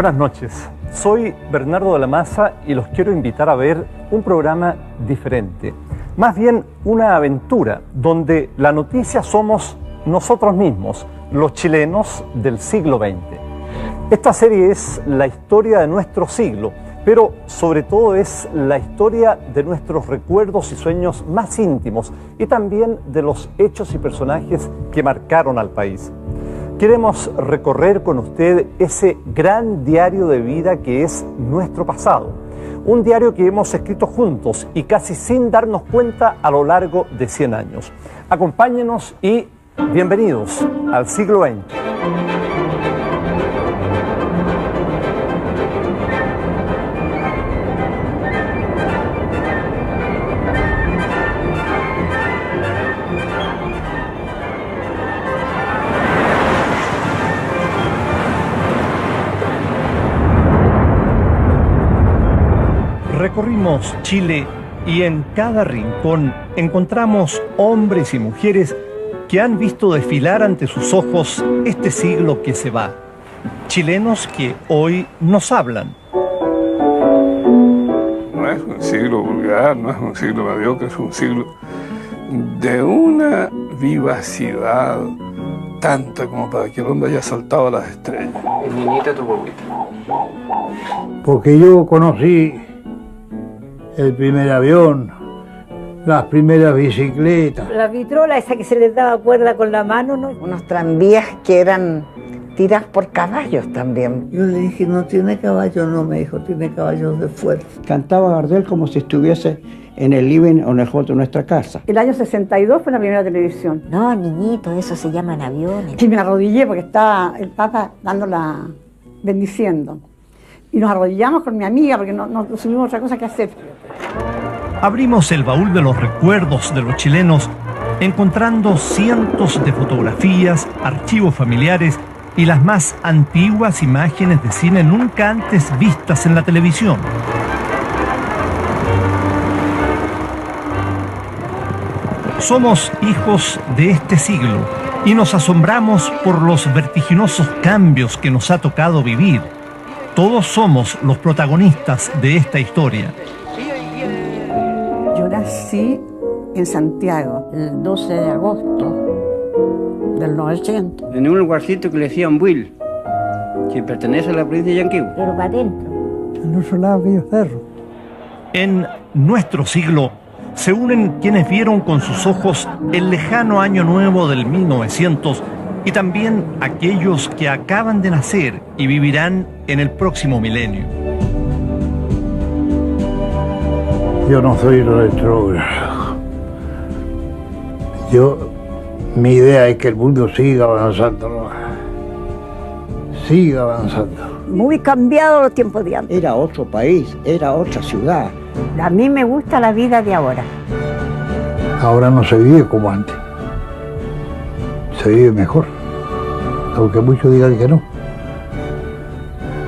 Buenas noches, soy Bernardo de la Maza y los quiero invitar a ver un programa diferente. Más bien una aventura donde la noticia somos nosotros mismos, los chilenos del siglo XX. Esta serie es la historia de nuestro siglo, pero sobre todo es la historia de nuestros recuerdos y sueños más íntimos y también de los hechos y personajes que marcaron al país. Queremos recorrer con usted ese gran diario de vida que es nuestro pasado. Un diario que hemos escrito juntos y casi sin darnos cuenta a lo largo de 100 años. Acompáñenos y bienvenidos al siglo XX. Recorrimos Chile y en cada rincón encontramos hombres y mujeres que han visto desfilar ante sus ojos este siglo que se va. Chilenos que hoy nos hablan. No es un siglo vulgar, no es un siglo mediocre, es un siglo de una vivacidad tanta como para que el hombre haya saltado a las estrellas. Niñita, tu huevita. Porque yo conocí el primer avión, las primeras bicicletas. La vitrola esa que se les daba cuerda con la mano, ¿no? Unos tranvías que eran tirados por caballos también. Yo le dije, no tiene caballo, no, me dijo, tiene caballos de fuerza. Cantaba Gardel como si estuviese en el living o en el hall de nuestra casa. El año 62 fue la primera televisión. No, niñito, eso se llaman aviones. Y me arrodillé porque estaba el Papa dándola, bendiciendo. Y nos arrodillamos con mi amiga porque no tuvimos otra cosa que hacer. Abrimos el baúl de los recuerdos de los chilenos, encontrando cientos de fotografías, archivos familiares y las más antiguas imágenes de cine nunca antes vistas en la televisión. Somos hijos de este siglo y nos asombramos por los vertiginosos cambios que nos ha tocado vivir. Todos somos los protagonistas de esta historia. Yo nací en Santiago el 12 de agosto del 900. En un lugarcito que le decían Buil, que pertenece a la provincia de Yanquihue. Pero para adentro. En otro lado aquellos cerros. En nuestro siglo se unen quienes vieron con sus ojos el lejano año nuevo del 1900 y también aquellos que acaban de nacer y vivirán en el próximo milenio. Yo no soy retrógrado. Mi idea es que el mundo siga avanzando, ¿no? Siga avanzando. Muy cambiado los tiempos de antes. Era otro país, era otra ciudad. A mí me gusta la vida de ahora. Ahora no se vive como antes. Se vive mejor. Aunque muchos digan que no.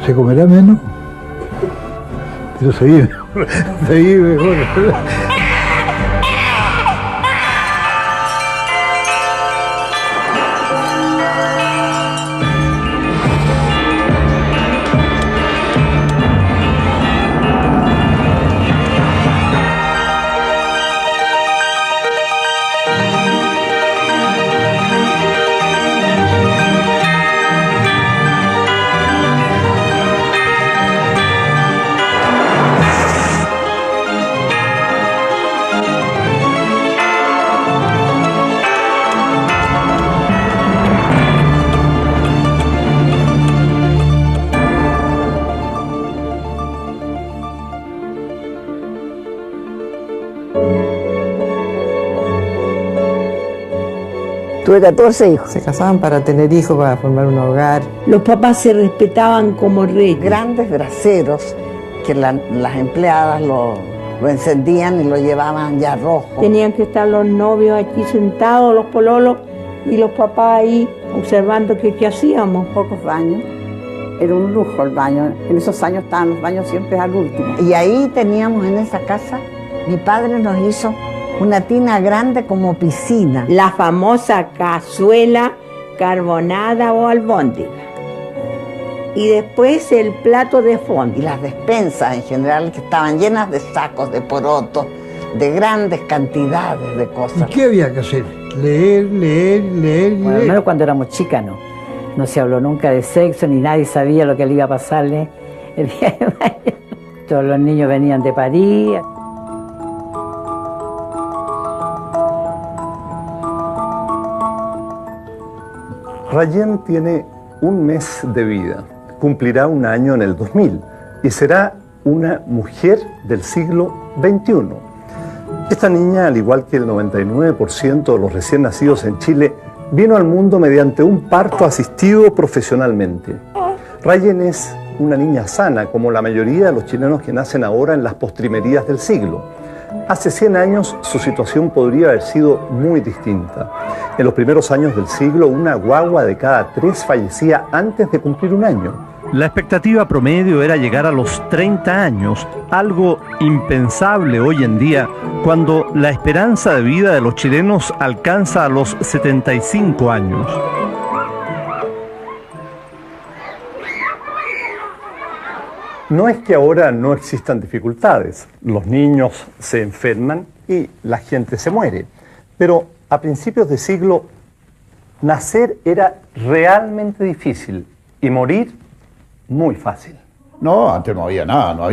Se comerá menos, pero se vive mejor. Se vive mejor. Tuve 14 hijos. Se casaban para tener hijos, para formar un hogar. Los papás se respetaban como reyes. Grandes braseros que las empleadas lo encendían y lo llevaban ya rojo. Tenían que estar los novios aquí sentados, los pololos, y los papás ahí observando qué hacíamos. Pocos baños. Era un lujo el baño. En esos años estaban los baños siempre al último. Y ahí teníamos en esa casa, mi padre nos hizo una tina grande como piscina. La famosa cazuela carbonada o albóndiga. y después el plato de fondo. Y las despensas en general, que estaban llenas de sacos de porotos, de grandes cantidades de cosas. ¿Y qué había que hacer? Leer, leer, leer, Bueno, al leer. menos cuando éramos chicas no se habló nunca de sexo, ni nadie sabía lo que le iba a pasarle el día de mañana. Todos los niños venían de París. Rayen tiene un mes de vida, cumplirá un año en el 2000 y será una mujer del siglo XXI. Esta niña, al igual que el 99% de los recién nacidos en Chile, vino al mundo mediante un parto asistido profesionalmente. Rayen es una niña sana, como la mayoría de los chilenos que nacen ahora en las postrimerías del siglo. Hace 100 años su situación podría haber sido muy distinta. En los primeros años del siglo, una guagua de cada 3 fallecía antes de cumplir un año. La expectativa promedio era llegar a los 30 años, algo impensable hoy en día, cuando la esperanza de vida de los chilenos alcanza a los 75 años. No es que ahora no existan dificultades, los niños se enferman y la gente se muere, pero a principios de siglo nacer era realmente difícil y morir muy fácil. No, antes no había nada, no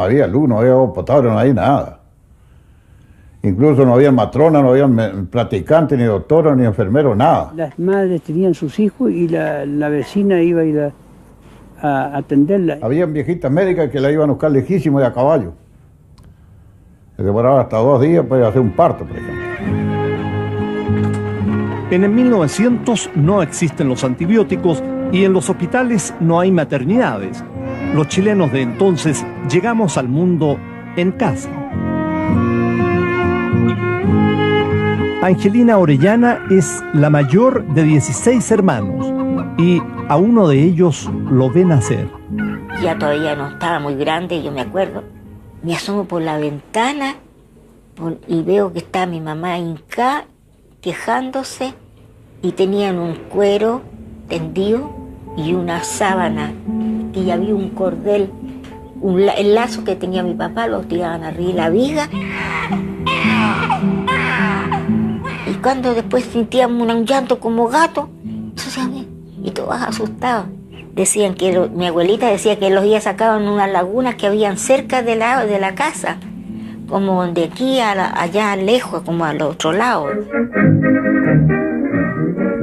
había luz, no había agua potable, no había nada. Incluso no había matrona, no había practicante, ni doctora, ni enfermero, nada. Las madres tenían sus hijos y la vecina iba a ir a atenderla. Habían viejitas médicas que la iban a buscar lejísimo y a caballo. Se demoraba hasta 2 días para hacer un parto, por ejemplo. En el 1900 no existen los antibióticos y en los hospitales no hay maternidades. Los chilenos de entonces llegamos al mundo en casa. Angelina Orellana es la mayor de 16 hermanos y a uno de ellos lo ve nacer. Ya todavía no estaba muy grande, yo me acuerdo. Me asomo por la ventana y veo que está mi mamá hincada, quejándose, y tenían un cuero tendido y una sábana, y había un cordel, el lazo que tenía mi papá, lo tiraban arriba de la viga. Y cuando después sentíamos un llanto como gato, y todos asustados. Decían que mi abuelita decía que los había sacado en unas lagunas que habían cerca de la casa, como de aquí allá lejos, como al otro lado.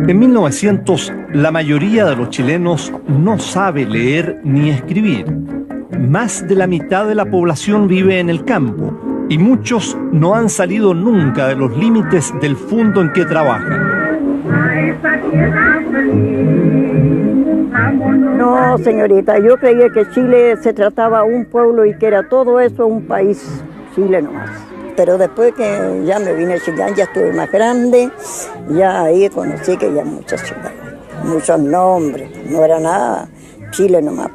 En 1900, la mayoría de los chilenos no sabe leer ni escribir. Más de la mitad de la población vive en el campo y muchos no han salido nunca de los límites del fundo en que trabajan. No, señorita, yo creía que Chile se trataba un pueblo y que era todo eso un país, Chile nomás. Pero después que ya me vine a Chillán, ya estuve más grande, ya ahí conocí que ya muchas ciudades, muchos nombres, no era nada, Chile nomás.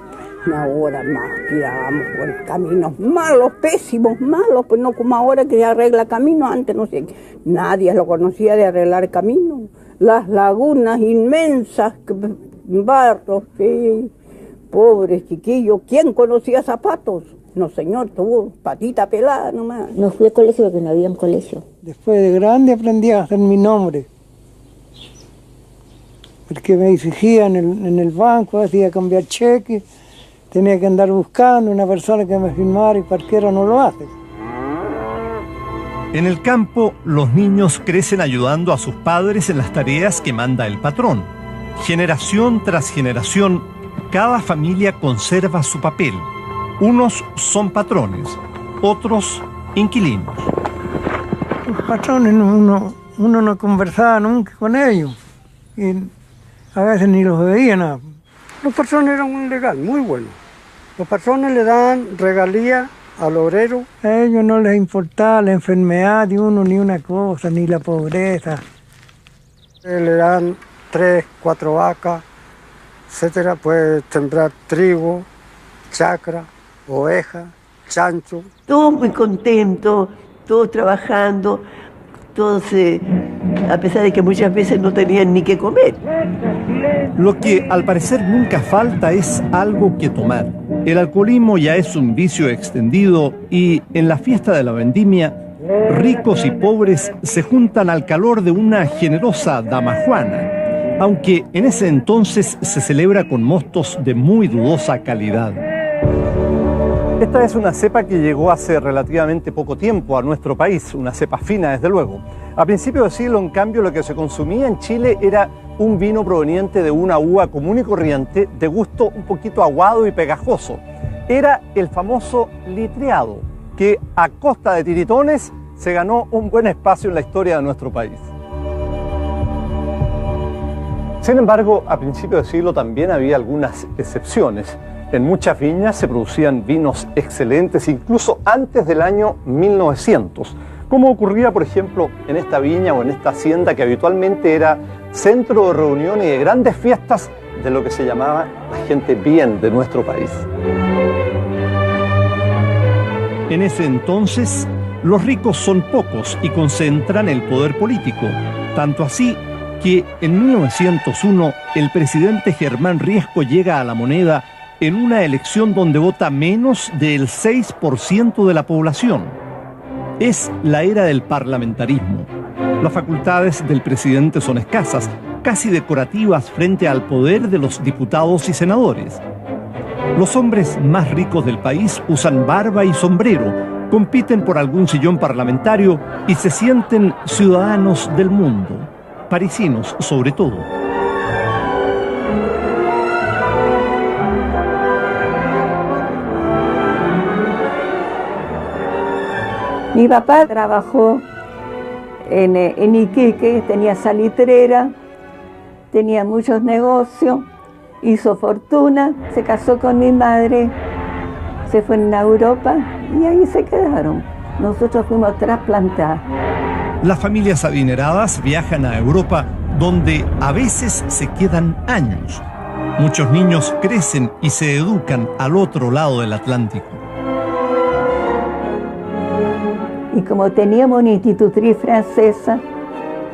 Ahora más tirábamos por caminos malos, pésimos, malos, pues no como ahora que se arregla caminos, antes no sé, nadie lo conocía de arreglar caminos, las lagunas inmensas, barros, sí, pobres chiquillos, ¿quién conocía zapatos? No, señor, tuvo patita pelada nomás. No fui al colegio porque no había un colegio. Después de grande aprendí a hacer mi nombre. Porque me exigían en el banco, hacía cambiar cheques, tenía que andar buscando una persona que me firmara y cualquiera no lo hace. En el campo, los niños crecen ayudando a sus padres en las tareas que manda el patrón. Generación tras generación, cada familia conserva su papel. Unos son patrones, otros inquilinos. Los patrones uno no conversaba nunca con ellos y a veces ni los veía nada. Los patrones eran un legal, muy bueno. Los patrones le dan regalía al obrero. A ellos no les importaba la enfermedad de uno ni una cosa, ni la pobreza. Le dan 3, 4 vacas, etcétera. Puede sembrar trigo, chacra, oveja, chancho. Todos muy contentos, todos trabajando, todos, a pesar de que muchas veces no tenían ni qué comer. Lo que al parecer nunca falta es algo que tomar. El alcoholismo ya es un vicio extendido y en la fiesta de la vendimia, ricos y pobres se juntan al calor de una generosa damajuana, aunque en ese entonces se celebra con mostos de muy dudosa calidad. Esta es una cepa que llegó hace relativamente poco tiempo a nuestro país, una cepa fina desde luego. A principios del siglo, en cambio, lo que se consumía en Chile era un vino proveniente de una uva común y corriente, de gusto un poquito aguado y pegajoso. Era el famoso litreado, que a costa de tiritones se ganó un buen espacio en la historia de nuestro país. Sin embargo, a principios del siglo también había algunas excepciones. En muchas viñas se producían vinos excelentes, incluso antes del año 1900, como ocurría, por ejemplo, en esta viña o en esta hacienda que habitualmente era centro de reunión y de grandes fiestas de lo que se llamaba la gente bien de nuestro país. En ese entonces, los ricos son pocos y concentran el poder político, tanto así que en 1901 el presidente Germán Riesco llega a La Moneda en una elección donde vota menos del 6% de la población. Es la era del parlamentarismo. Las facultades del presidente son escasas, casi decorativas frente al poder de los diputados y senadores. Los hombres más ricos del país usan barba y sombrero, compiten por algún sillón parlamentario y se sienten ciudadanos del mundo, parisinos sobre todo. Mi papá trabajó en Iquique, tenía salitrera, tenía muchos negocios, hizo fortuna, se casó con mi madre, se fueron a Europa y ahí se quedaron. Nosotros fuimos trasplantadas. Las familias adineradas viajan a Europa, donde a veces se quedan años. Muchos niños crecen y se educan al otro lado del Atlántico. Y como teníamos una institutriz francesa,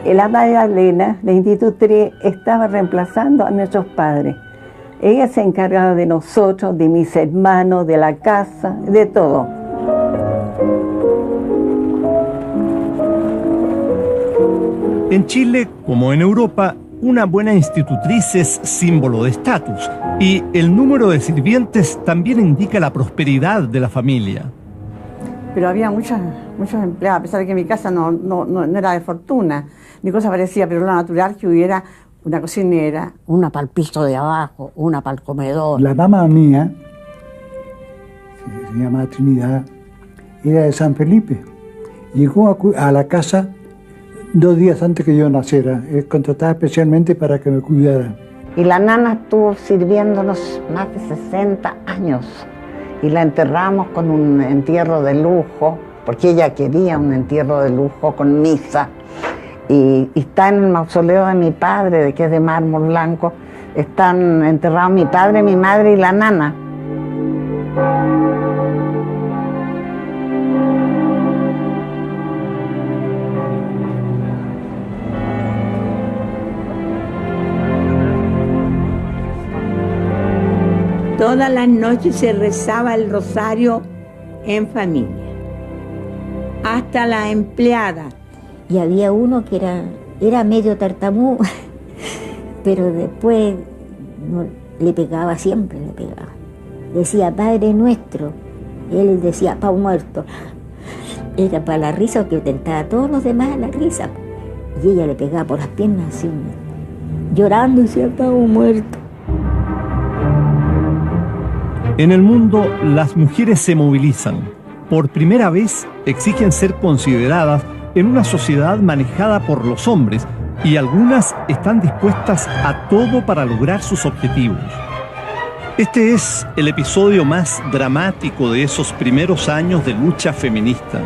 la Magdalena, la institutriz, estaba reemplazando a nuestros padres. Ella se encargaba de nosotros, de mis hermanos, de la casa, de todo. En Chile, como en Europa, una buena institutriz es símbolo de estatus y el número de sirvientes también indica la prosperidad de la familia. Pero había muchos empleados, a pesar de que mi casa no era de fortuna, ni cosa parecía, pero lo natural que hubiera una cocinera, una para el piso de abajo, una para el comedor. La mamá mía, se llama Trinidad, era de San Felipe. Llegó a la casa 2 días antes que yo naciera, contratada especialmente para que me cuidara. Y la nana estuvo sirviéndonos más de 60 años. Y la enterramos con un entierro de lujo, porque ella quería un entierro de lujo con misa. Y está en el mausoleo de mi padre, que es de mármol blanco. Están enterrados mi padre, mi madre y la nana. Todas las noches se rezaba el rosario en familia, hasta la empleada. Y había uno que era medio tartamudo, pero después le pegaba, siempre le pegaba. Decía Padre Nuestro, y él decía Pau Muerto. Era para la risa, que tentaba a todos los demás a la risa. Y ella le pegaba por las piernas así, llorando, y decía Pau Muerto. En el mundo, las mujeres se movilizan. Por primera vez, exigen ser consideradas en una sociedad manejada por los hombres y algunas están dispuestas a todo para lograr sus objetivos. Este es el episodio más dramático de esos primeros años de lucha feminista.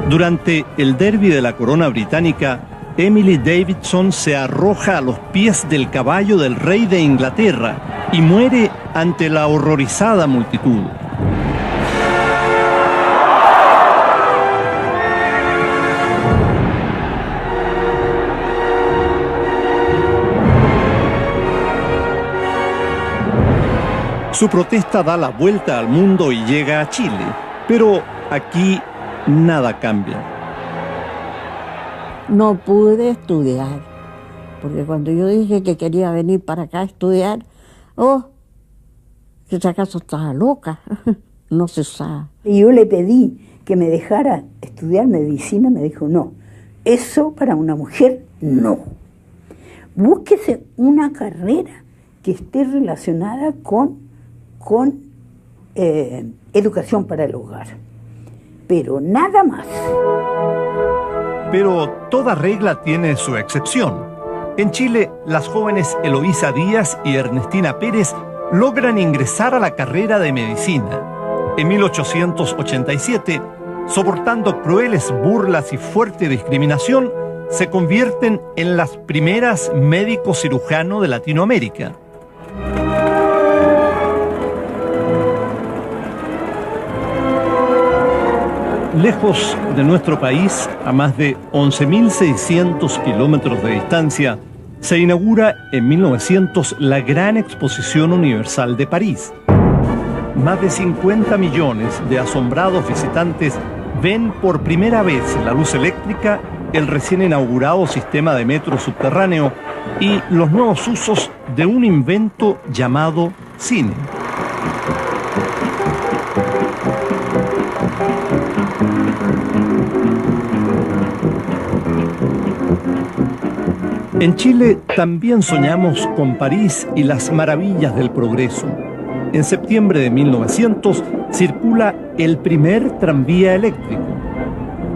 Durante el derbi de la corona británica, Emily Davidson se arroja a los pies del caballo del rey de Inglaterra y muere ante la horrorizada multitud. Su protesta da la vuelta al mundo y llega a Chile, pero aquí nada cambia. No pude estudiar, porque cuando yo dije que quería venir para acá a estudiar, que acaso estaba loca, no se usaba. Y yo le pedí que me dejara estudiar medicina, me dijo, no, eso para una mujer no. Búsquese una carrera que esté relacionada con educación para el hogar, pero nada más. Pero toda regla tiene su excepción. En Chile, las jóvenes Eloísa Díaz y Ernestina Pérez logran ingresar a la carrera de medicina. En 1887, soportando crueles burlas y fuerte discriminación, se convierten en las primeras médicos cirujanos de Latinoamérica. Lejos de nuestro país, a más de 11.600 kilómetros de distancia, se inaugura en 1900 la Gran Exposición Universal de París. Más de 50 millones de asombrados visitantes ven por primera vez la luz eléctrica, el recién inaugurado sistema de metro subterráneo y los nuevos usos de un invento llamado cine. En Chile también soñamos con París y las maravillas del progreso. En septiembre de 1900 circula el primer tranvía eléctrico.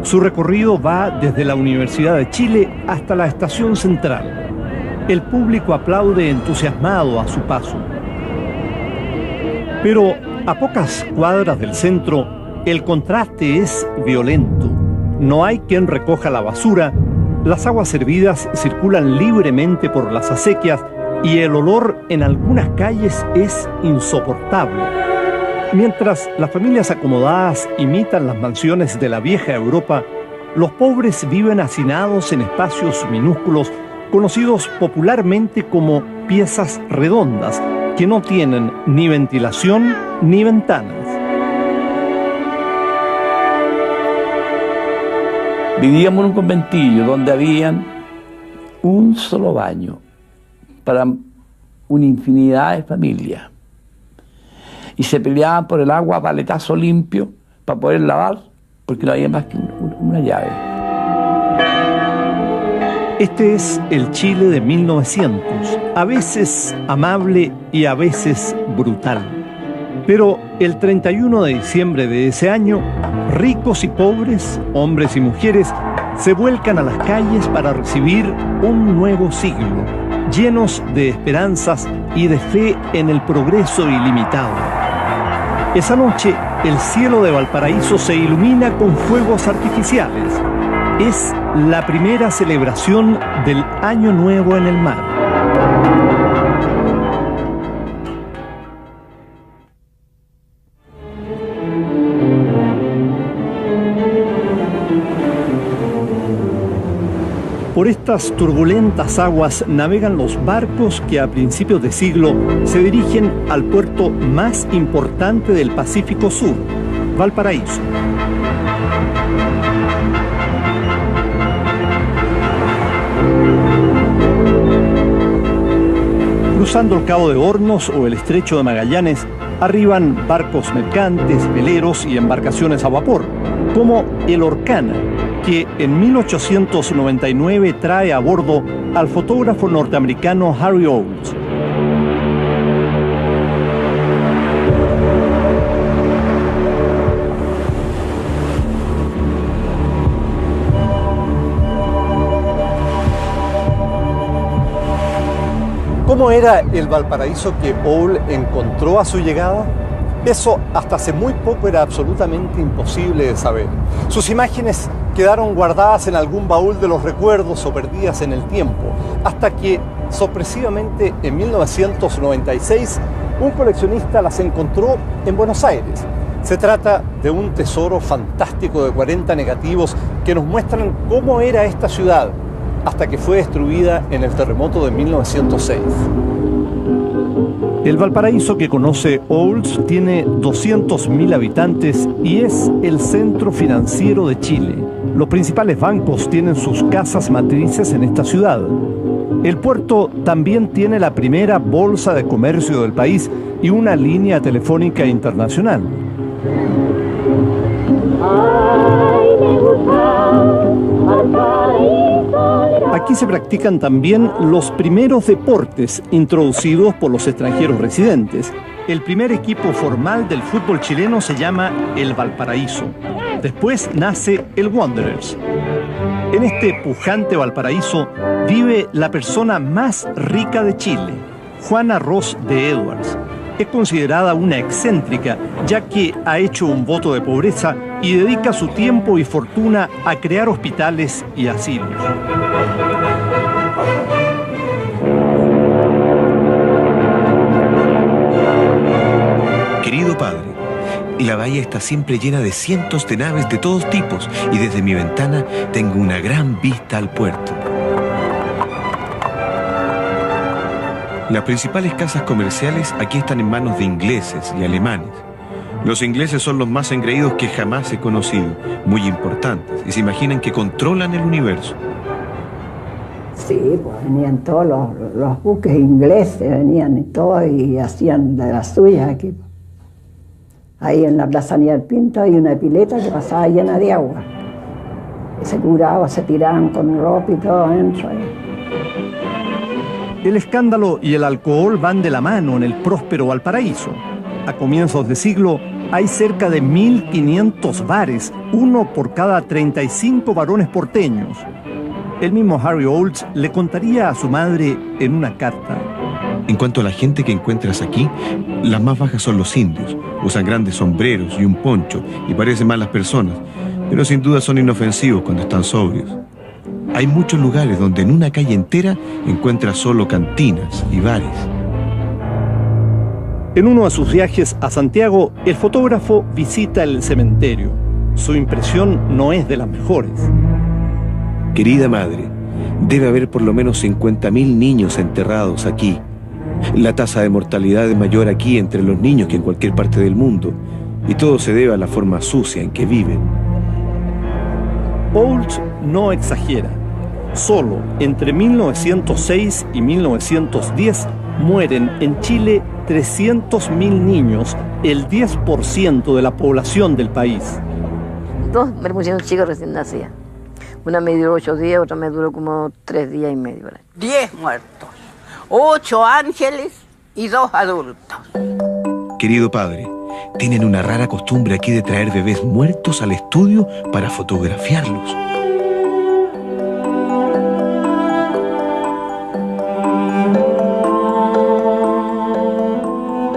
Su recorrido va desde la Universidad de Chile hasta la Estación Central. El público aplaude entusiasmado a su paso. Pero a pocas cuadras del centro, el contraste es violento. No hay quien recoja la basura. Las aguas servidas circulan libremente por las acequias y el olor en algunas calles es insoportable. Mientras las familias acomodadas imitan las mansiones de la vieja Europa, los pobres viven hacinados en espacios minúsculos conocidos popularmente como piezas redondas, que no tienen ni ventilación ni ventanas. Vivíamos en un conventillo donde habían un solo baño para una infinidad de familias. Y se peleaban por el agua a paletazo limpio para poder lavar, porque no había más que una llave. Este es el Chile de 1900, a veces amable y a veces brutal. Pero el 31 de diciembre de ese año, ricos y pobres, hombres y mujeres, se vuelcan a las calles para recibir un nuevo siglo, llenos de esperanzas y de fe en el progreso ilimitado. Esa noche, el cielo de Valparaíso se ilumina con fuegos artificiales. Es la primera celebración del Año Nuevo en el mar. Por estas turbulentas aguas navegan los barcos que a principios de siglo se dirigen al puerto más importante del Pacífico Sur, Valparaíso. Cruzando el Cabo de Hornos o el Estrecho de Magallanes, arriban barcos mercantes, veleros y embarcaciones a vapor, como el Orcana, que en 1899 trae a bordo al fotógrafo norteamericano Harry Olds. ¿Cómo era el Valparaíso que Paul encontró a su llegada? Eso hasta hace muy poco era absolutamente imposible de saber. Sus imágenes quedaron guardadas en algún baúl de los recuerdos o perdidas en el tiempo, hasta que, sorpresivamente, en 1996, un coleccionista las encontró en Buenos Aires. Se trata de un tesoro fantástico de 40 negativos que nos muestran cómo era esta ciudad, hasta que fue destruida en el terremoto de 1906. El Valparaíso que conoce Olds tiene 200.000 habitantes y es el centro financiero de Chile. Los principales bancos tienen sus casas matrices en esta ciudad. El puerto también tiene la primera bolsa de comercio del país y una línea telefónica internacional. Aquí se practican también los primeros deportes introducidos por los extranjeros residentes. El primer equipo formal del fútbol chileno se llama el Valparaíso. Después nace el Wanderers. En este pujante Valparaíso vive la persona más rica de Chile, Juana Ros de Edwards. Es considerada una excéntrica, ya que ha hecho un voto de pobreza y dedica su tiempo y fortuna a crear hospitales y asilos. Querido padre, la bahía está siempre llena de cientos de naves de todos tipos y desde mi ventana tengo una gran vista al puerto. Las principales casas comerciales aquí están en manos de ingleses y alemanes. Los ingleses son los más engreídos que jamás he conocido, muy importantes, y se imaginan que controlan el universo. Sí, pues venían todos los buques ingleses, venían y todo, y hacían de las suyas aquí. Ahí en la Plaza Aníbal Pinto hay una pileta que pasaba llena de agua. Y se curaban, se tiraban con ropa y todo adentro. El escándalo y el alcohol van de la mano en el próspero Valparaíso. A comienzos de siglo hay cerca de 1.500 bares, uno por cada 35 varones porteños. El mismo Harry Olds le contaría a su madre en una carta. En cuanto a la gente que encuentras aquí, las más bajas son los indios. Usan grandes sombreros y un poncho y parecen malas personas, pero sin duda son inofensivos cuando están sobrios. Hay muchos lugares donde en una calle entera encuentras solo cantinas y bares. En uno de sus viajes a Santiago, el fotógrafo visita el cementerio. Su impresión no es de las mejores. Querida madre, debe haber por lo menos 50.000 niños enterrados aquí. La tasa de mortalidad es mayor aquí entre los niños que en cualquier parte del mundo, y todo se debe a la forma sucia en que viven. Olds no exagera. Solo entre 1906 y 1910 mueren en Chile 300.000 niños, el 10% de la población del país. Dos me pusieron chicos recién nacidas. Una me duró 8 días, otra me duró como 3 días y medio. 10 muertos, 8 ángeles y 2 adultos. Querido padre, tienen una rara costumbre aquí de traer bebés muertos al estudio para fotografiarlos.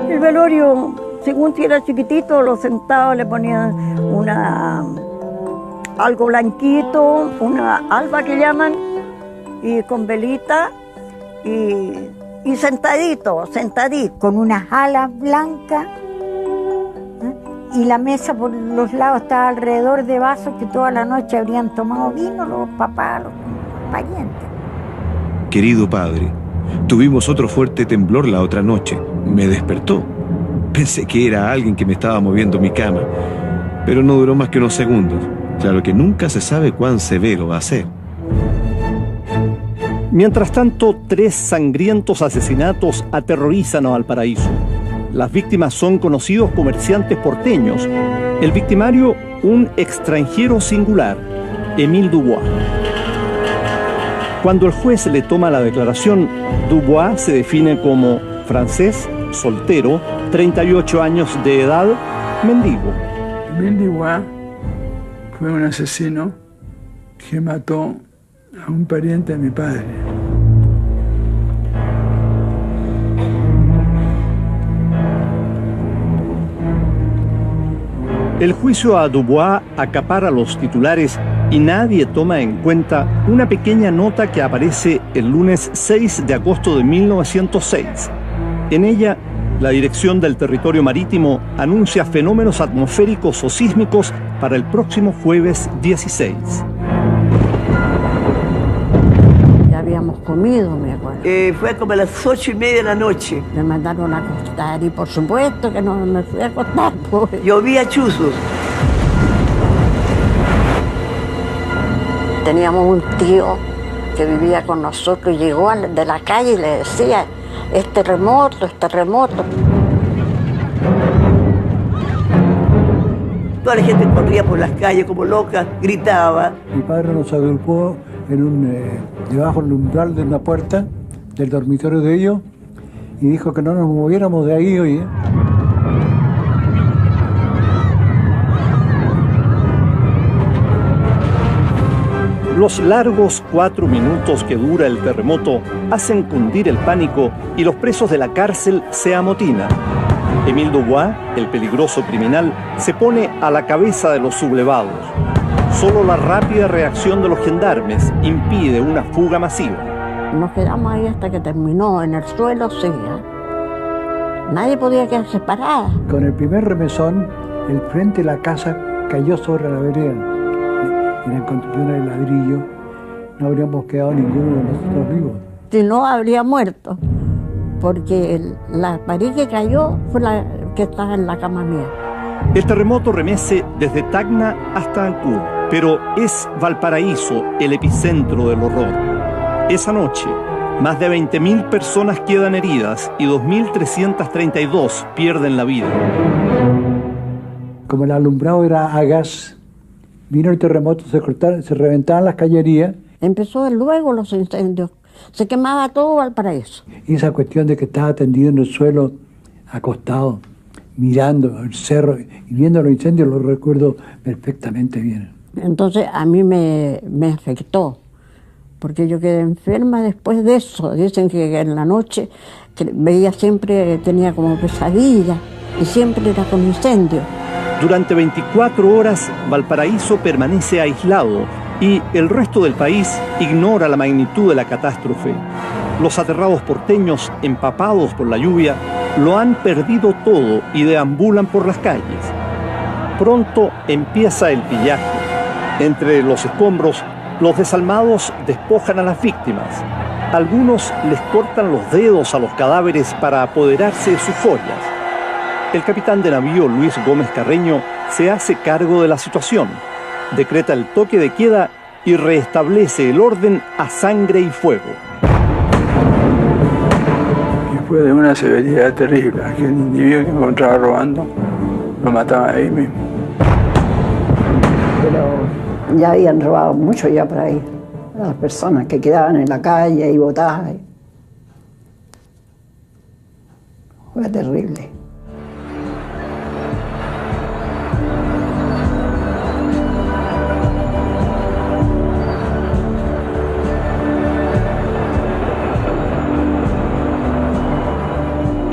El velorio, según si era chiquitito, los sentados le ponían algo blanquito, una alba que llaman, y con velita, y sentadito, con unas alas blancas, y la mesa por los lados estaba alrededor de vasos que toda la noche habrían tomado vino los papás, los parientes. Querido padre, tuvimos otro fuerte temblor la otra noche. Me despertó. Pensé que era alguien que me estaba moviendo mi cama, pero no duró más que unos segundos. Claro que nunca se sabe cuán severo va a ser. Mientras tanto, 3 sangrientos asesinatos aterrorizan a Valparaíso. Las víctimas son conocidos comerciantes porteños. El victimario, un extranjero singular, Émile Dubois. Cuando el juez le toma la declaración, Dubois se define como francés, soltero, 38 años de edad, mendigo. Émile Dubois fue un asesino que mató a un pariente de mi padre. El juicio a Dubois acapara los titulares y nadie toma en cuenta una pequeña nota que aparece el lunes 6 de agosto de 1906. En ella, la Dirección del Territorio Marítimo anuncia fenómenos atmosféricos o sísmicos para el próximo jueves 16. Ya habíamos comido, me acuerdo. Fue como a las 8:30 de la noche. Me mandaron a acostar y por supuesto que no me fui a acostar. Pues. Llovía chuzos. Teníamos un tío que vivía con nosotros y llegó de la calle y le decía, es terremoto, es terremoto. Toda la gente corría por las calles como loca, gritaba. Mi padre nos agrupó debajo del umbral de una puerta del dormitorio de ellos y dijo que no nos moviéramos de ahí, oye. Los largos 4 minutos que dura el terremoto hacen cundir el pánico y los presos de la cárcel se amotinan. Émile Dubois, el peligroso criminal, se pone a la cabeza de los sublevados. Solo la rápida reacción de los gendarmes impide una fuga masiva. Nos quedamos ahí hasta que terminó, en el suelo, sí. Nadie podía quedarse parada. Con el primer remesón, el frente de la casa cayó sobre la vereda. Eran construcciones de ladrillo, no habríamos quedado ninguno de nosotros vivos. Si no, habría muerto, porque la pared que cayó fue la que estaba en la cama mía. El terremoto remece desde Tacna hasta Ancud, pero es Valparaíso el epicentro del horror. Esa noche, más de 20.000 personas quedan heridas y 2.332 pierden la vida. Como el alumbrado era a gas, vino el terremoto, se reventaban las callerías. Empezó luego los incendios, se quemaba todo Valparaíso. Y esa cuestión de que estaba tendido en el suelo, acostado, mirando el cerro y viendo los incendios, lo recuerdo perfectamente bien. Entonces a mí me afectó, porque yo quedé enferma después de eso. Dicen que en la noche que veía siempre, tenía como pesadilla y siempre era con incendios. Durante 24 horas, Valparaíso permanece aislado y el resto del país ignora la magnitud de la catástrofe. Los aterrados porteños, empapados por la lluvia, lo han perdido todo y deambulan por las calles. Pronto empieza el pillaje. Entre los escombros, los desalmados despojan a las víctimas. Algunos les cortan los dedos a los cadáveres para apoderarse de sus joyas. El capitán de navío Luis Gómez Carreño se hace cargo de la situación, decreta el toque de queda y restablece el orden a sangre y fuego. Y fue de una severidad terrible. Aquel individuo que encontraba robando lo mataba ahí mismo. Pero ya habían robado mucho ya por ahí. Las personas que quedaban en la calle y botadas. Fue terrible.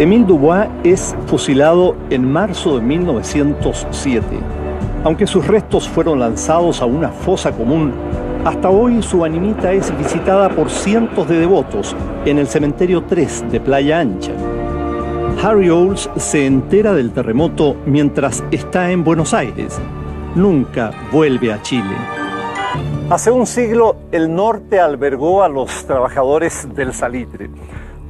Émile Dubois es fusilado en marzo de 1907. Aunque sus restos fueron lanzados a una fosa común, hasta hoy su animita es visitada por cientos de devotos en el cementerio 3 de Playa Ancha. Harry Olds se entera del terremoto mientras está en Buenos Aires. Nunca vuelve a Chile. Hace un siglo, el norte albergó a los trabajadores del salitre.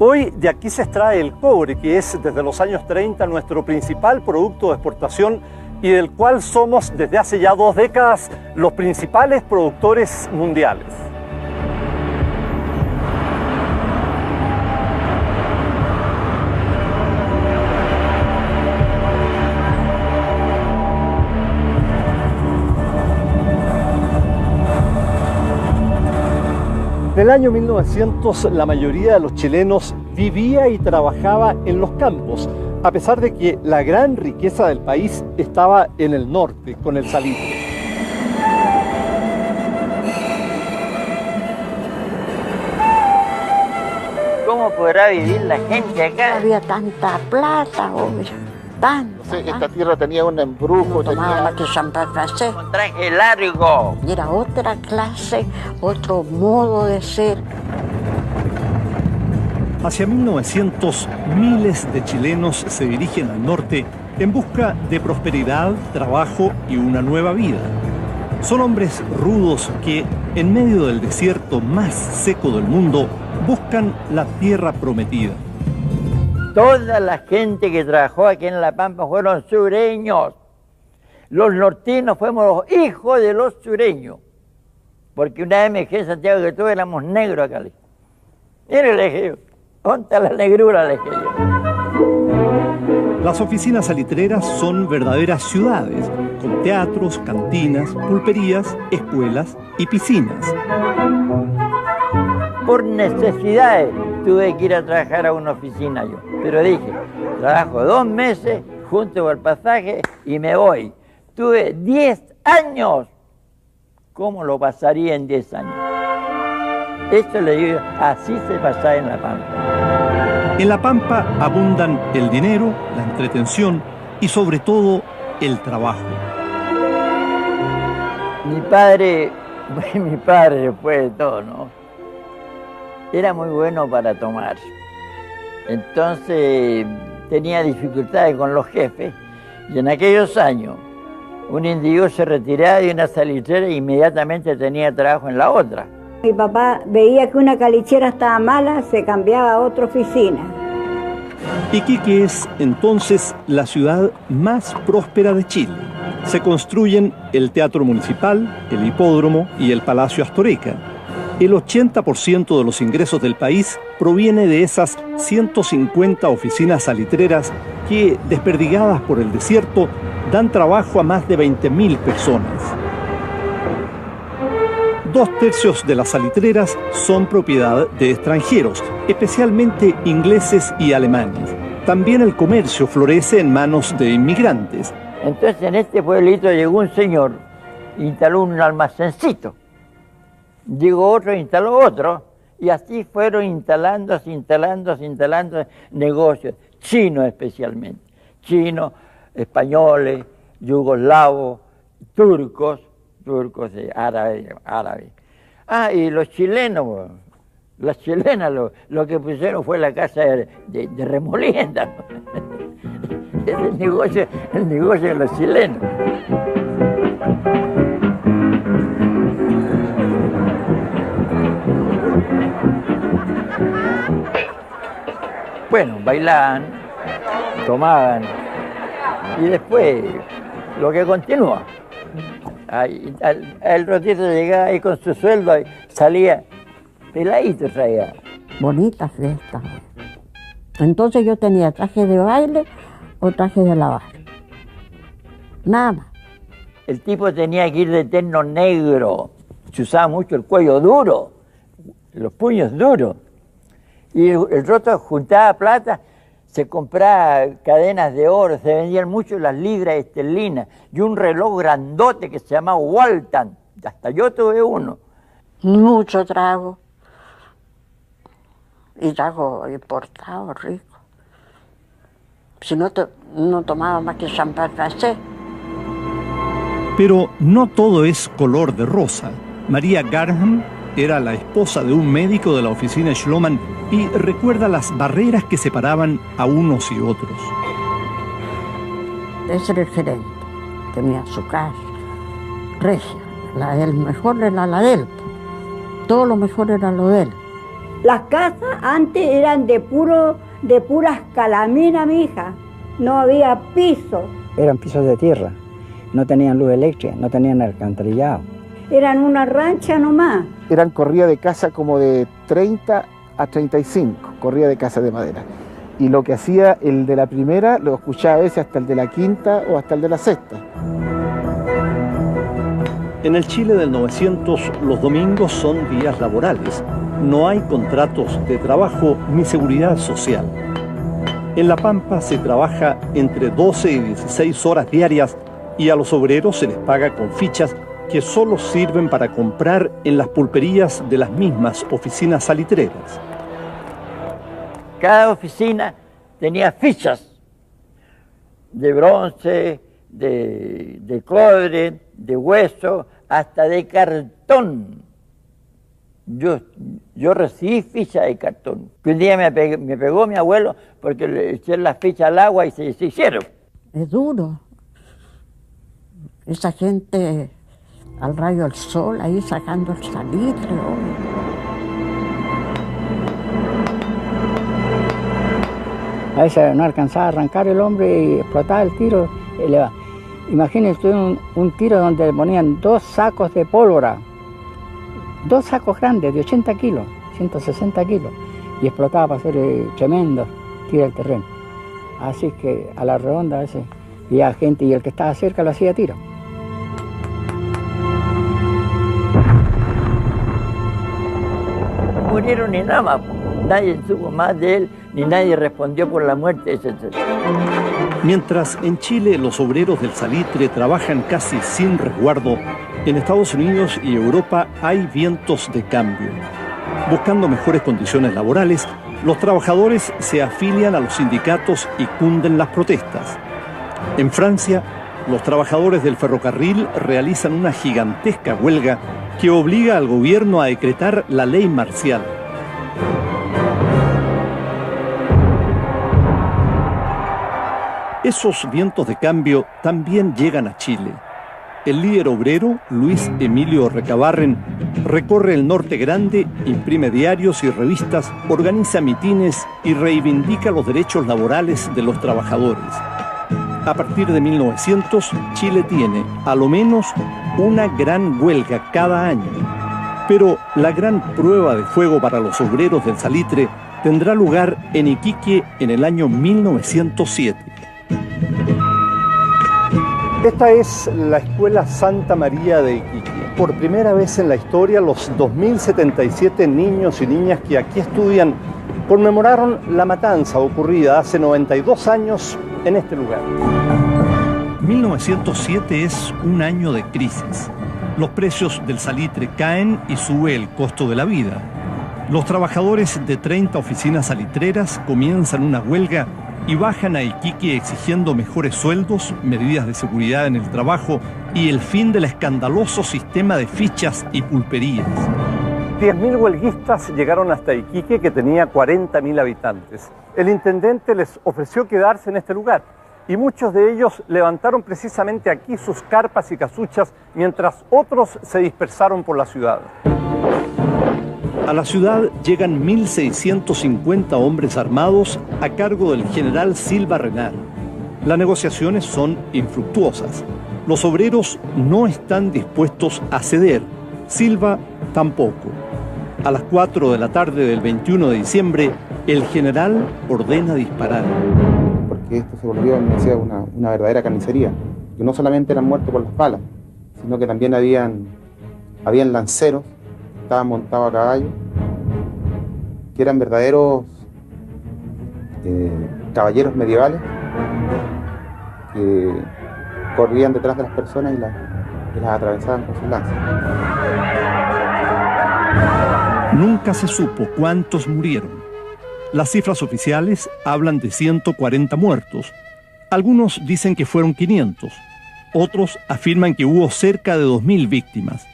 Hoy de aquí se extrae el cobre, que es desde los años 30 nuestro principal producto de exportación y del cual somos desde hace ya 2 décadas los principales productores mundiales. En el año 1900, la mayoría de los chilenos vivía y trabajaba en los campos, a pesar de que la gran riqueza del país estaba en el norte, con el salitre. ¿Cómo podrá vivir la gente acá? Había tanta plata, hombre. Tanto, no sé, esta tierra tenía un embrujo, tomaba que champán francés. Un traje largo. Y era otra clase, otro modo de ser. Hacia 1900, miles de chilenos se dirigen al norte en busca de prosperidad, trabajo y una nueva vida. Son hombres rudos que, en medio del desierto más seco del mundo, buscan la tierra prometida. Toda la gente que trabajó aquí en La Pampa fueron sureños. Los nortinos fuimos los hijos de los sureños. Porque una vez me dije en Santiago que todos éramos negros acá. Mire, le dije yo, ¿dónde está la negrura? Le dije yo. Las oficinas salitreras son verdaderas ciudades, con teatros, cantinas, pulperías, escuelas y piscinas. Por necesidades tuve que ir a trabajar a una oficina yo. Pero dije, trabajo 2 meses, junto el pasaje y me voy. Tuve 10 años. ¿Cómo lo pasaría en 10 años? Esto le digo, así se pasaba en La Pampa. En La Pampa abundan el dinero, la entretención y sobre todo el trabajo. Mi padre después de todo, ¿no? Era muy bueno para tomar. Entonces tenía dificultades con los jefes y en aquellos años un individuo se retiraba de una salitrera e inmediatamente tenía trabajo en la otra. Mi papá veía que una calichera estaba mala, se cambiaba a otra oficina. Iquique es entonces la ciudad más próspera de Chile. Se construyen el Teatro Municipal, el Hipódromo y el Palacio Astoreca. El 80% de los ingresos del país proviene de esas 150 oficinas salitreras que, desperdigadas por el desierto, dan trabajo a más de 20.000 personas. 2/3 de las salitreras son propiedad de extranjeros, especialmente ingleses y alemanes. También el comercio florece en manos de inmigrantes. Entonces en este pueblito llegó un señor, instaló un almacencito. Llegó otro, instaló otro, y así fueron instalando negocios, chinos especialmente, chinos, españoles, yugoslavos, turcos árabes. Ah, y los chilenos, las chilenas lo que pusieron fue la casa de remolienda, ¿no? Es el negocio de los chilenos. Bueno, bailaban, tomaban y después lo que continúa. El rotito llegaba ahí con su sueldo y salía peladito, traía. Bonita fiesta. Entonces yo tenía traje de baile o traje de lavar. Nada más. El tipo tenía que ir de terno negro. Se usaba mucho el cuello duro, los puños duros. Y el roto juntaba plata, se compraba cadenas de oro, se vendían mucho las libras esterlinas y un reloj grandote que se llamaba Walton. Hasta yo tuve uno. Mucho trago. Y trago importado, rico. Si no, no tomaba más que champán francés. Pero no todo es color de rosa. María Garham era la esposa de un médico de la oficina Schloman y recuerda las barreras que separaban a unos y otros. Ese era el gerente. Tenía su casa, regia. La del mejor era la de él. Todo lo mejor era lo de él. Las casas antes eran de puras calaminas, mi hija. No había piso. Eran pisos de tierra. No tenían luz eléctrica, no tenían alcantarillado. Eran una rancha nomás. Eran corridas de casa como de 30 a 35, corridas de casa de madera. Y lo que hacía el de la primera, lo escuchaba a veces hasta el de la quinta o hasta el de la sexta. En el Chile del 900, los domingos son días laborales. No hay contratos de trabajo ni seguridad social. En La Pampa se trabaja entre 12 y 16 horas diarias y a los obreros se les paga con fichas que solo sirven para comprar en las pulperías de las mismas oficinas salitreras. Cada oficina tenía fichas de bronce, de cobre, de hueso, hasta de cartón. Yo recibí fichas de cartón. Que un día me pegó mi abuelo porque le eché las fichas al agua y se hicieron. Es duro. Esa gente al rayo del sol, ahí sacando el salitre. A veces no alcanzaba a arrancar el hombre y explotaba el tiro y le va. Imagínense un tiro donde le ponían 2 sacos de pólvora, 2 sacos grandes de 80 kilos, 160 kilos, y explotaba para hacer tremendo tiro al terreno. Así que a la redonda a veces había gente y el que estaba cerca lo hacía tiro. Murieron y nada más. Nadie supo más de él, ni nadie respondió por la muerte, etc. Mientras en Chile los obreros del salitre trabajan casi sin resguardo, en Estados Unidos y Europa hay vientos de cambio. Buscando mejores condiciones laborales, los trabajadores se afilian a los sindicatos y cunden las protestas. En Francia, los trabajadores del ferrocarril realizan una gigantesca huelga que obliga al gobierno a decretar la ley marcial. Esos vientos de cambio también llegan a Chile. El líder obrero, Luis Emilio Recabarren, recorre el Norte Grande, imprime diarios y revistas, organiza mitines y reivindica los derechos laborales de los trabajadores. A partir de 1900, Chile tiene, a lo menos, una gran huelga cada año. Pero la gran prueba de fuego para los obreros del salitre tendrá lugar en Iquique en el año 1907. Esta es la Escuela Santa María de Iquique. Por primera vez en la historia, los 2077 niños y niñas que aquí estudian conmemoraron la matanza ocurrida hace 92 años en este lugar. 1907 es un año de crisis. Los precios del salitre caen y sube el costo de la vida. Los trabajadores de 30 oficinas salitreras comienzan una huelga y bajan a Iquique exigiendo mejores sueldos, medidas de seguridad en el trabajo y el fin del escandaloso sistema de fichas y pulperías. 10.000 huelguistas llegaron hasta Iquique, que tenía 40.000 habitantes. El intendente les ofreció quedarse en este lugar y muchos de ellos levantaron precisamente aquí sus carpas y casuchas mientras otros se dispersaron por la ciudad. A la ciudad llegan 1.650 hombres armados a cargo del general Silva Renard. Las negociaciones son infructuosas. Los obreros no están dispuestos a ceder. Silva tampoco. A las 4 de la tarde del 21 de diciembre, el general ordena disparar. Porque esto se volvió, me decía, una verdadera carnicería. Que no solamente eran muertos por las balas, sino que también habían lanceros, estaban montados a caballo, que eran verdaderos caballeros medievales que corrían detrás de las personas y las atravesaban con sus lanzas. Nunca se supo cuántos murieron. Las cifras oficiales hablan de 140 muertos. Algunos dicen que fueron 500. Otros afirman que hubo cerca de 2.000 víctimas.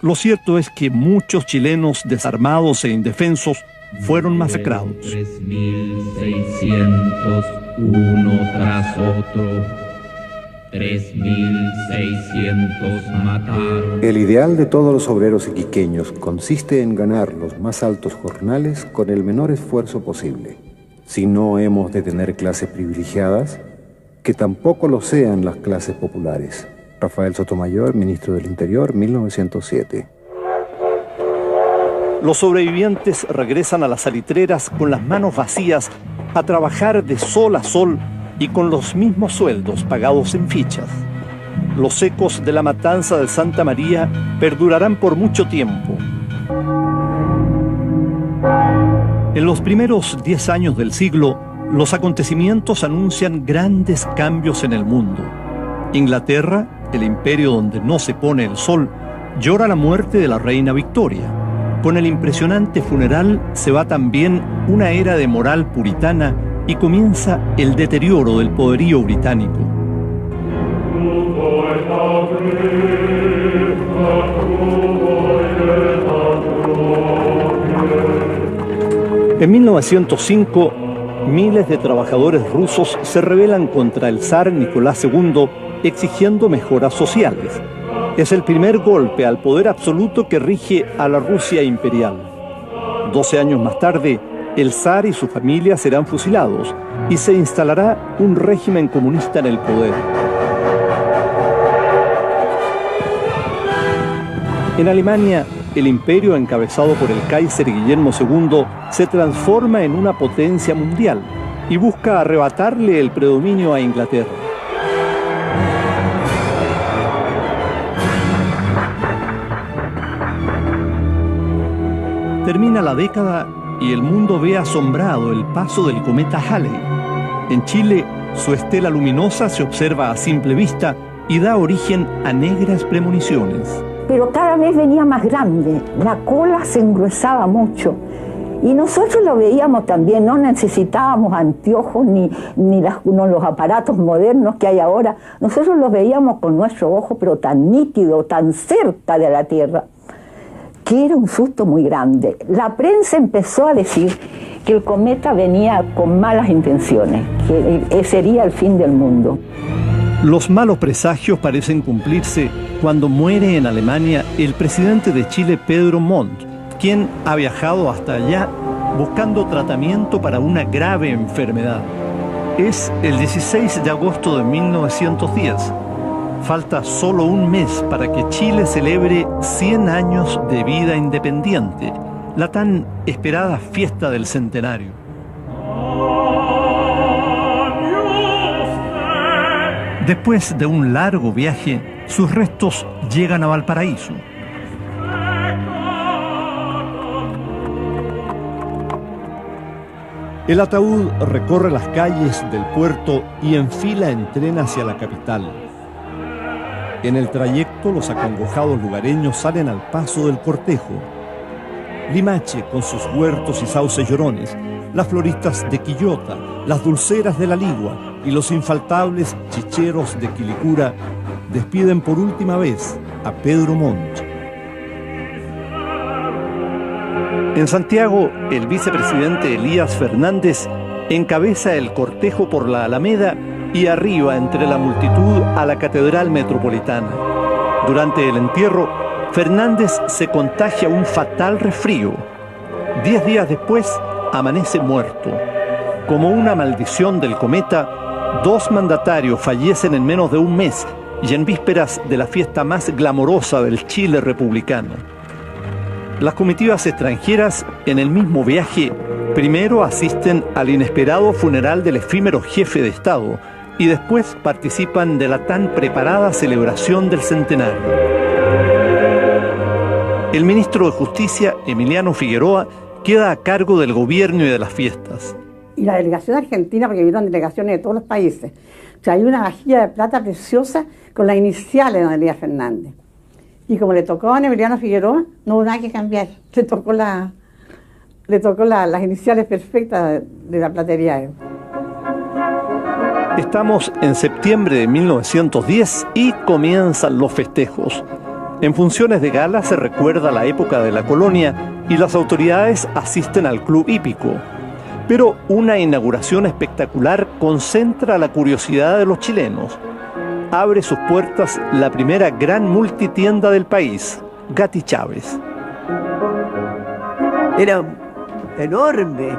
Lo cierto es que muchos chilenos desarmados e indefensos fueron masacrados. 3.600, uno tras otro. 3.600 mataron. El ideal de todos los obreros iquiqueños consiste en ganar los más altos jornales con el menor esfuerzo posible. Si no hemos de tener clases privilegiadas, que tampoco lo sean las clases populares. Rafael Sotomayor, ministro del Interior, 1907. Los sobrevivientes regresan a las salitreras con las manos vacías a trabajar de sol a sol y con los mismos sueldos pagados en fichas. Los ecos de la matanza de Santa María perdurarán por mucho tiempo. En los primeros 10 años del siglo, los acontecimientos anuncian grandes cambios en el mundo. Inglaterra, el imperio donde no se pone el sol, llora la muerte de la reina Victoria. Con el impresionante funeral se va también una era de moral puritana y comienza el deterioro del poderío británico. En 1905, miles de trabajadores rusos se rebelan contra el zar Nicolás II exigiendo mejoras sociales. Es el primer golpe al poder absoluto que rige a la Rusia imperial. 12 años más tarde, el zar y su familia serán fusilados y se instalará un régimen comunista en el poder. En Alemania, el imperio encabezado por el Kaiser Guillermo II se transforma en una potencia mundial y busca arrebatarle el predominio a Inglaterra. Termina la década y el mundo ve asombrado el paso del cometa Halley. En Chile, su estela luminosa se observa a simple vista y da origen a negras premoniciones. Pero cada vez venía más grande, la cola se engruesaba mucho. Y nosotros lo veíamos también, no necesitábamos anteojos ni los aparatos modernos que hay ahora. Nosotros los veíamos con nuestro ojo, pero tan nítido, tan cerca de la Tierra, que era un susto muy grande. La prensa empezó a decir que el cometa venía con malas intenciones, que sería el fin del mundo. Los malos presagios parecen cumplirse cuando muere en Alemania el presidente de Chile, Pedro Montt, quien ha viajado hasta allá buscando tratamiento para una grave enfermedad. Es el 16 de agosto de 1910. Falta solo un mes para que Chile celebre 100 años de vida independiente, la tan esperada fiesta del centenario. Después de un largo viaje, sus restos llegan a Valparaíso. El ataúd recorre las calles del puerto y enfila en tren hacia la capital. En el trayecto, los acongojados lugareños salen al paso del cortejo. Limache, con sus huertos y sauces llorones, las floristas de Quillota, las dulceras de la Ligua y los infaltables chicheros de Quilicura despiden por última vez a Pedro Montt. En Santiago, el vicepresidente Elías Fernández encabeza el cortejo por la Alameda y arriba entre la multitud a la Catedral Metropolitana. Durante el entierro, Fernández se contagia un fatal resfrío. 10 días después, amanece muerto. Como una maldición del cometa, 2 mandatarios fallecen en menos de un mes y en vísperas de la fiesta más glamorosa del Chile republicano. Las comitivas extranjeras, en el mismo viaje, primero asisten al inesperado funeral del efímero jefe de Estado y después participan de la tan preparada celebración del centenario. El ministro de Justicia, Emiliano Figueroa, queda a cargo del gobierno y de las fiestas. Y la delegación argentina, porque vieron delegaciones de todos los países. O sea, hay una vajilla de plata preciosa con las iniciales de don Elías Fernández. Y como le tocó a Emiliano Figueroa, no hubo nada que cambiar. Le tocó las iniciales perfectas de la platería. Estamos en septiembre de 1910 y comienzan los festejos. En funciones de gala se recuerda la época de la colonia y las autoridades asisten al club hípico. Pero una inauguración espectacular concentra la curiosidad de los chilenos. Abre sus puertas la primera gran multitienda del país, Gatti Chávez. Era enorme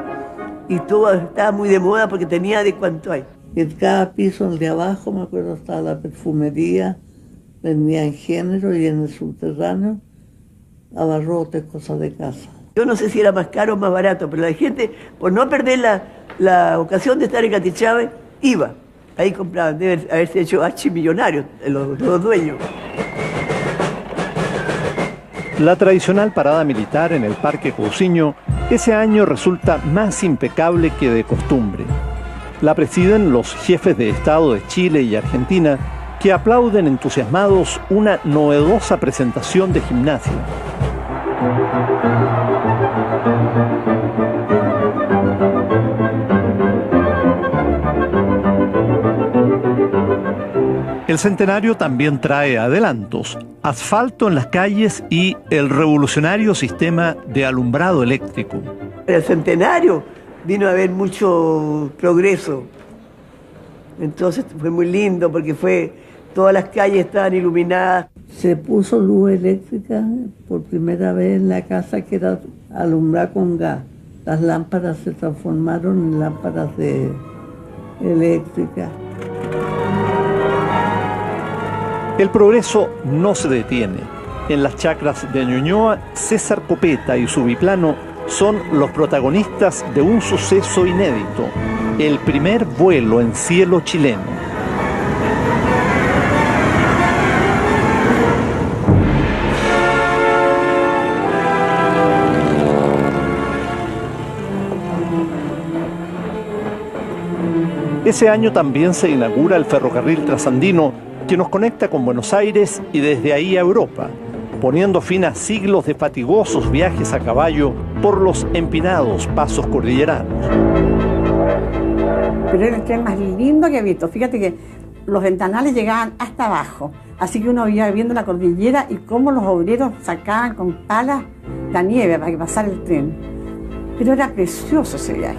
y todo estaba muy de moda porque tenía de cuánto hay. En cada piso, el de abajo, me acuerdo, estaba la perfumería, vendían género, y en el subterráneo abarrotes, cosas de casa. Yo no sé si era más caro o más barato, pero la gente, por no perder la ocasión de estar en Gatti Chávez, iba. Ahí compraban, deben haberse hecho archimillonarios los dueños. La tradicional parada militar en el Parque Cousiño ese año resulta más impecable que de costumbre. La presiden los jefes de Estado de Chile y Argentina, que aplauden entusiasmados una novedosa presentación de gimnasia. El centenario también trae adelantos, asfalto en las calles y el revolucionario sistema de alumbrado eléctrico. El centenario vino a haber mucho progreso, entonces fue muy lindo porque todas las calles estaban iluminadas. Se puso luz eléctrica por primera vez en la casa, que era alumbrar con gas. las lámparas se transformaron en lámparas eléctricas. El progreso no se detiene. En las chacras de Ñuñoa, César Copeta y su biplano son los protagonistas de un suceso inédito, el primer vuelo en cielo chileno. Ese año también se inaugura el ferrocarril trasandino que nos conecta con Buenos Aires y desde ahí a Europa, poniendo fin a siglos de fatigosos viajes a caballo por los empinados pasos cordilleranos. Pero era el tren más lindo que he visto. Fíjate que los ventanales llegaban hasta abajo, así que uno iba viendo la cordillera y cómo los obreros sacaban con palas la nieve para que pasara el tren. Pero era precioso ese viaje.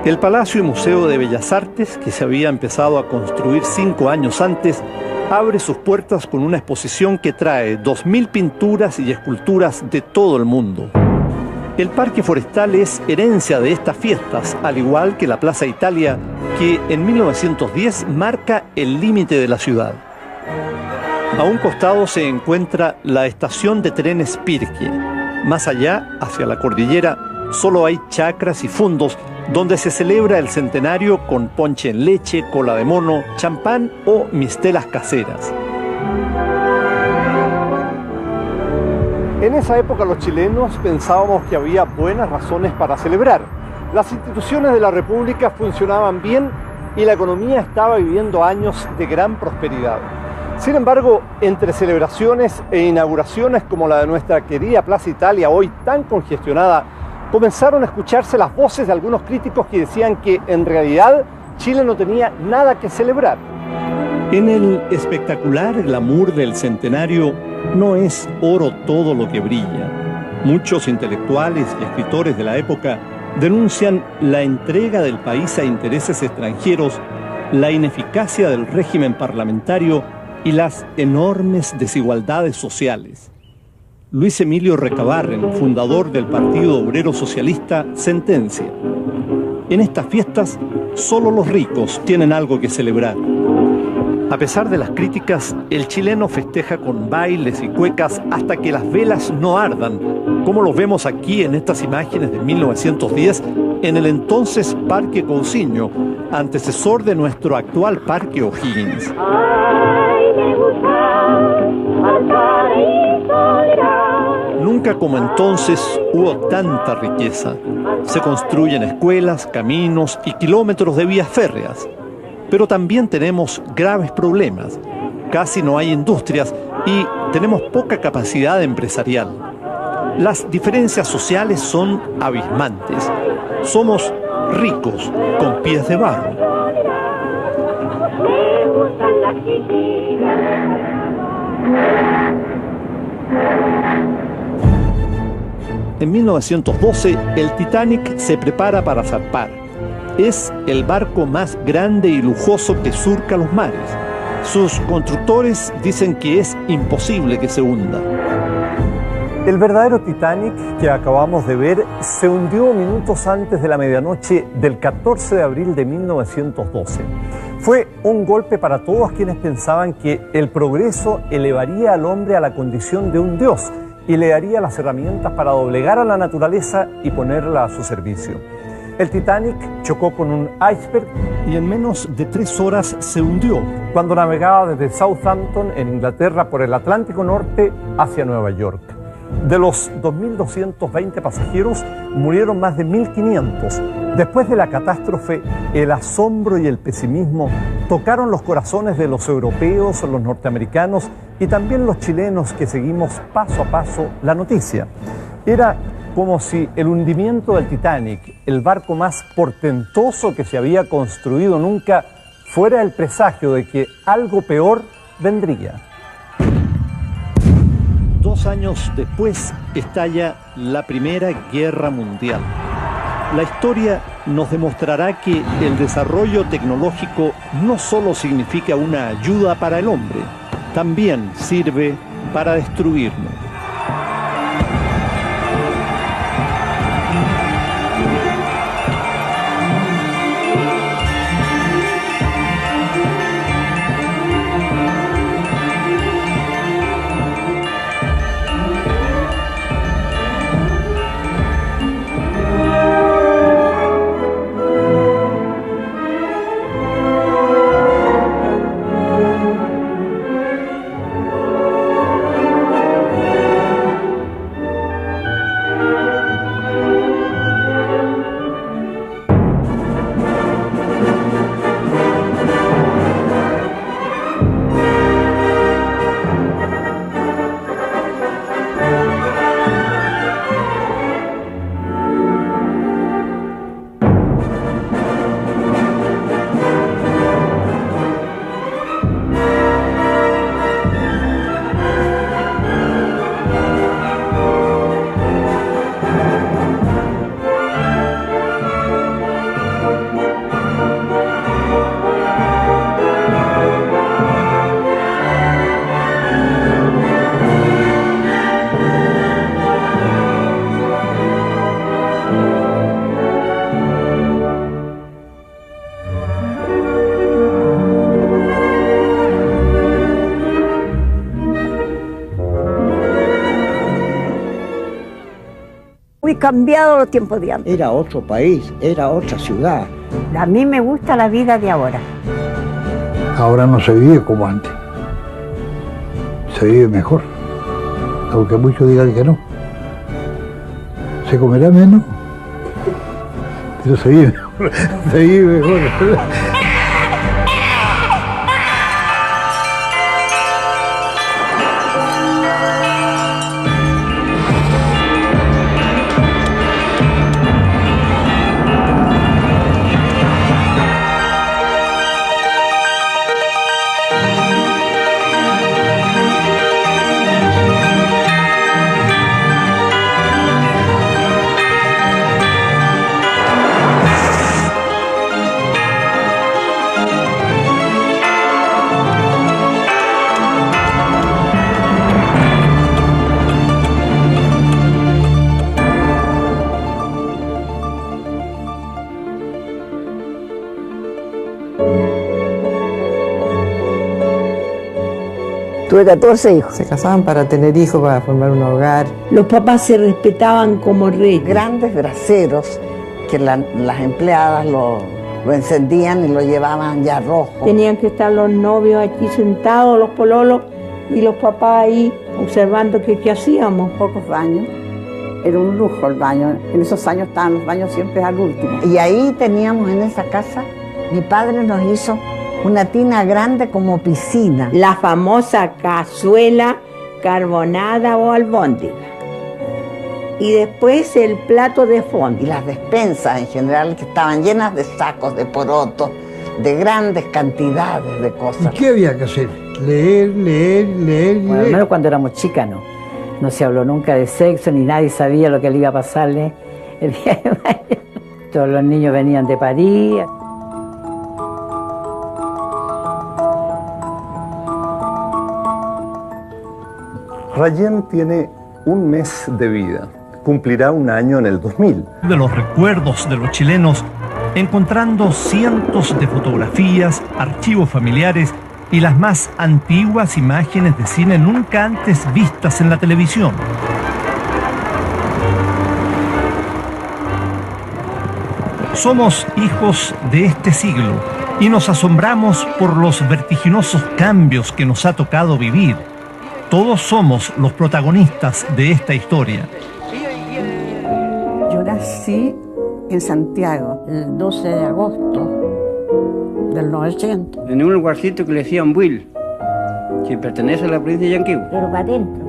El Palacio y Museo de Bellas Artes, que se había empezado a construir 5 años antes, abre sus puertas con una exposición que trae 2.000 pinturas y esculturas de todo el mundo. El Parque Forestal es herencia de estas fiestas, al igual que la Plaza Italia, que en 1910 marca el límite de la ciudad. A un costado se encuentra la estación de trenes Pirque. Más allá, hacia la cordillera, solo hay chacras y fundos donde se celebra el centenario con ponche en leche, cola de mono, champán o mistelas caseras. En esa época los chilenos pensábamos que había buenas razones para celebrar. Las instituciones de la República funcionaban bien y la economía estaba viviendo años de gran prosperidad. Sin embargo, entre celebraciones e inauguraciones como la de nuestra querida Plaza Italia, hoy tan congestionada, comenzaron a escucharse las voces de algunos críticos que decían que en realidad Chile no tenía nada que celebrar. En el espectacular glamour del centenario no es oro todo lo que brilla. Muchos intelectuales y escritores de la época denuncian la entrega del país a intereses extranjeros, la ineficacia del régimen parlamentario y las enormes desigualdades sociales. Luis Emilio Recabarren, fundador del Partido Obrero Socialista, sentencia: en estas fiestas, solo los ricos tienen algo que celebrar. A pesar de las críticas, el chileno festeja con bailes y cuecas hasta que las velas no ardan, como los vemos aquí en estas imágenes de 1910 en el entonces Parque Cousiño, antecesor de nuestro actual Parque O'Higgins. Nunca como entonces hubo tanta riqueza. Se construyen escuelas, caminos y kilómetros de vías férreas. Pero también tenemos graves problemas. Casi no hay industrias y tenemos poca capacidad empresarial. Las diferencias sociales son abismantes. Somos ricos con pies de barro. En 1912, el Titanic se prepara para zarpar. Es el barco más grande y lujoso que surca los mares. Sus constructores dicen que es imposible que se hunda. El verdadero Titanic que acabamos de ver se hundió minutos antes de la medianoche del 14 de abril de 1912. Fue un golpe para todos quienes pensaban que el progreso elevaría al hombre a la condición de un dios y le daría las herramientas para doblegar a la naturaleza y ponerla a su servicio. El Titanic chocó con un iceberg y en menos de 3 horas se hundió cuando navegaba desde Southampton, en Inglaterra, por el Atlántico Norte hacia Nueva York. De los 2.220 pasajeros, murieron más de 1.500. Después de la catástrofe, el asombro y el pesimismo tocaron los corazones de los europeos, los norteamericanos y también los chilenos que seguimos paso a paso la noticia. Era como si el hundimiento del Titanic, el barco más portentoso que se había construido nunca, fuera el presagio de que algo peor vendría. 2 años después estalla la Primera Guerra Mundial. La historia nos demostrará que el desarrollo tecnológico no solo significa una ayuda para el hombre, también sirve para destruirnos. Muy cambiado los tiempos de antes. Era otro país, era otra ciudad. A mí me gusta la vida de ahora. Ahora no se vive como antes. Se vive mejor. Aunque muchos digan que no. Se comerá menos, pero se vive mejor. Se vive mejor. Tuve 14 hijos. Se casaban para tener hijos, para formar un hogar. Los papás se respetaban como reyes. Grandes braseros que las empleadas lo encendían y lo llevaban ya rojo. Tenían que estar los novios aquí sentados, los pololos, y los papás ahí observando qué hacíamos. Pocos baños. Era un lujo el baño. En esos años estaban los baños siempre al último. Y ahí teníamos en esa casa, mi padre nos hizo una tina grande como piscina. La famosa cazuela carbonada o albóndiga. Y después el plato de fondo. Y las despensas en general, que estaban llenas de sacos de porotos, de grandes cantidades de cosas. ¿Y qué había que hacer? Leer. Bueno, al menos cuando éramos chicas no se habló nunca de sexo, ni nadie sabía lo que le iba a pasarle el día de mañana. Todos los niños venían de París. Rayen tiene un mes de vida. Cumplirá un año en el 2000. De los recuerdos de los chilenos, encontrando cientos de fotografías, archivos familiares y las más antiguas imágenes de cine nunca antes vistas en la televisión. Somos hijos de este siglo y nos asombramos por los vertiginosos cambios que nos ha tocado vivir. Todos somos los protagonistas de esta historia. Yo nací en Santiago. El 12 de agosto del 900. En un lugarcito que le decían Buil, que pertenece a la provincia de Yanquihue. Pero para adentro.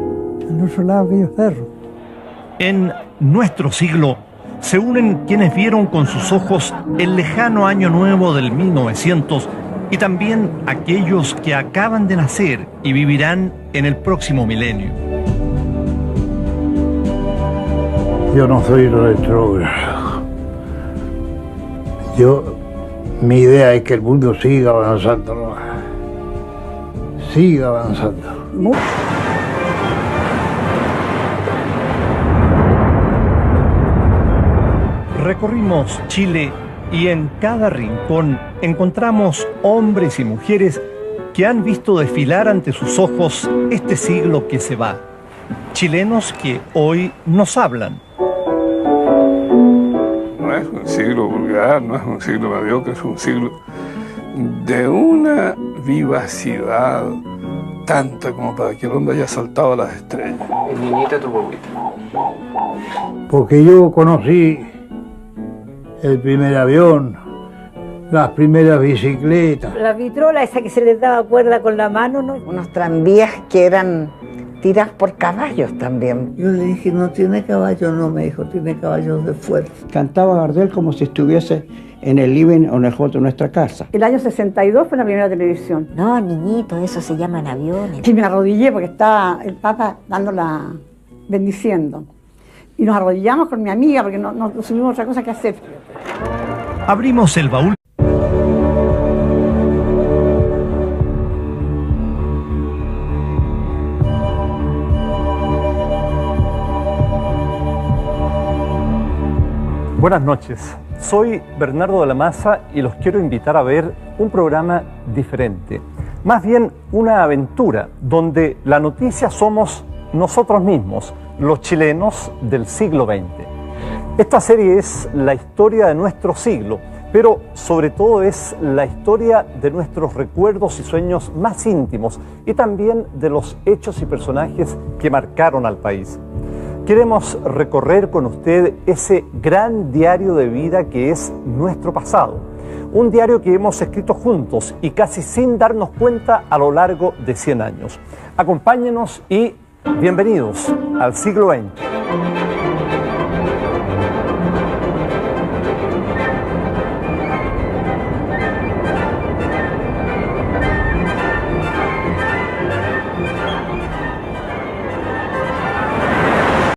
Al otro lado aquellos cerros. En nuestro siglo se unen quienes vieron con sus ojos el lejano año nuevo del 1900 y también aquellos que acaban de nacer y vivirán en el próximo milenio. Yo no soy retrógrado. Mi idea es que el mundo siga avanzando, ¿no? Siga avanzando. Recorrimos Chile y en cada rincón encontramos hombres y mujeres que han visto desfilar ante sus ojos este siglo que se va. Chilenos que hoy nos hablan. No es un siglo vulgar, no es un siglo mediocre, es un siglo de una vivacidad tanta como para que el hombre haya saltado a las estrellas. ¿Y niñita tu bobita? Porque yo conocí el primer avión, las primeras bicicletas. La vitrola esa que se les daba cuerda con la mano, ¿no? Unos tranvías que eran tirados por caballos también. Yo le dije, no tiene caballos, no, me dijo, tiene caballos de fuerza. Cantaba Gardel como si estuviese en el living o en el hall de nuestra casa. El año 62 fue la primera televisión. No, niñito, eso se llaman aviones. Y me arrodillé porque estaba el Papa dándola, bendiciendo. Y nos arrodillamos con mi amiga porque no tuvimos otra cosa que hacer. Abrimos el baúl. Buenas noches, soy Bernardo de la Maza y los quiero invitar a ver un programa diferente. Más bien una aventura donde la noticia somos nosotros mismos, los chilenos del siglo XX. Esta serie es la historia de nuestro siglo, pero sobre todo es la historia de nuestros recuerdos y sueños más íntimos y también de los hechos y personajes que marcaron al país. Queremos recorrer con usted ese gran diario de vida que es nuestro pasado. Un diario que hemos escrito juntos y casi sin darnos cuenta a lo largo de 100 años. Acompáñenos y bienvenidos al siglo XX.